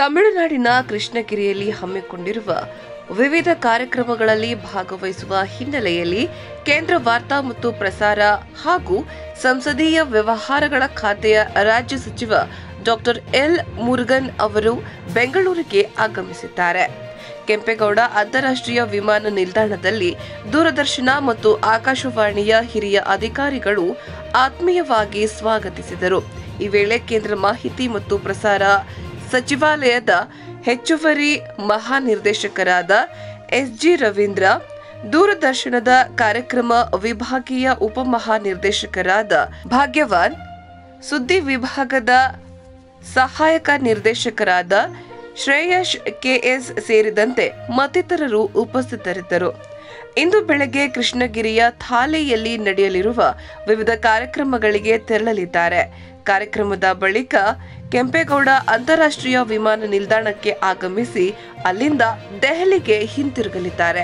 ತಮಿಳುನಾಡಿನ ಕೃಷ್ಣಗಿರಿಯಲ್ಲಿ ಹಮ್ಮಿಕೊಂಡಿರುವ ವಿವಿಧ ಕಾರ್ಯಕ್ರಮಗಳಲ್ಲಿ ಭಾಗವಹಿಸುವ ಹಿನ್ನೆಲೆಯಲ್ಲಿ ಕೇಂದ್ರ ವಾರ್ತಾ ಮತ್ತು ಪ್ರಸಾರ ಹಾಗೂ ಸಂಸದೀಯ ವ್ಯವಹಾರಗಳ ಖಾತೆಯ ರಾಜ್ಯ ಸಚಿವ ಡಾಕ್ಟರ್ ಎಲ್ ಮುರುಗನ್ ಅವರು ಬೆಂಗಳೂರಿಗೆ ಆಗಮಿಸಿದ್ದಾರೆ. ಕೆಂಪೇಗೌಡ ಅಂತಾರಾಷ್ಟ್ರೀಯ ವಿಮಾನ ನಿಲ್ದಾಣದಲ್ಲಿ ದೂರದರ್ಶನ ಮತ್ತು ಆಕಾಶವಾಣಿಯ ಹಿರಿಯ ಅಧಿಕಾರಿಗಳು ಆತ್ಮೀಯವಾಗಿ ಸ್ವಾಗತಿಸಿದರು. ಈ ವೇಳೆ ಕೇಂದ್ರ ಮಾಹಿತಿ ಮತ್ತು ಪ್ರಸಾರ ಸಚಿವಾಲಯದ ಹೆಚ್ಚುವರಿ ಮಹಾನಿರ್ದೇಶಕರಾದ ಎಸ್ಜಿ ರವೀಂದ್ರ, ದೂರದರ್ಶನದ ಕಾರ್ಯಕ್ರಮ ವಿಭಾಗೀಯ ಉಪಮಹಾನಿರ್ದೇಶಕರಾದ ಭಾಗ್ಯವಾನ್, ಸುದ್ದಿ ವಿಭಾಗದ ಸಹಾಯಕ ನಿರ್ದೇಶಕರಾದ ಶ್ರೇಯಸ್ ಕೆಎಸ್ ಸೇರಿದಂತೆ ಮತ್ತಿತರರು ಉಪಸ್ಥಿತರಿದ್ದರು. ಇಂದು ಬೆಳಗ್ಗೆ ಕೃಷ್ಣಗಿರಿಯ ಥಾಲೆಯಲ್ಲಿ ನಡೆಯಲಿರುವ ವಿವಿಧ ಕಾರ್ಯಕ್ರಮಗಳಿಗೆ ತೆರಳಲಿದ್ದಾರೆ. ಕಾರ್ಯಕ್ರಮದ ಬಳಿಕ ಕೆಂಪೇಗೌಡ ಅಂತಾರಾಷ್ಟ್ರೀಯ ವಿಮಾನ ನಿಲ್ದಾಣಕ್ಕೆ ಆಗಮಿಸಿ ಅಲ್ಲಿಂದ ದೆಹಲಿಗೆ ಹಿಂತಿರುಗಲಿದ್ದಾರೆ.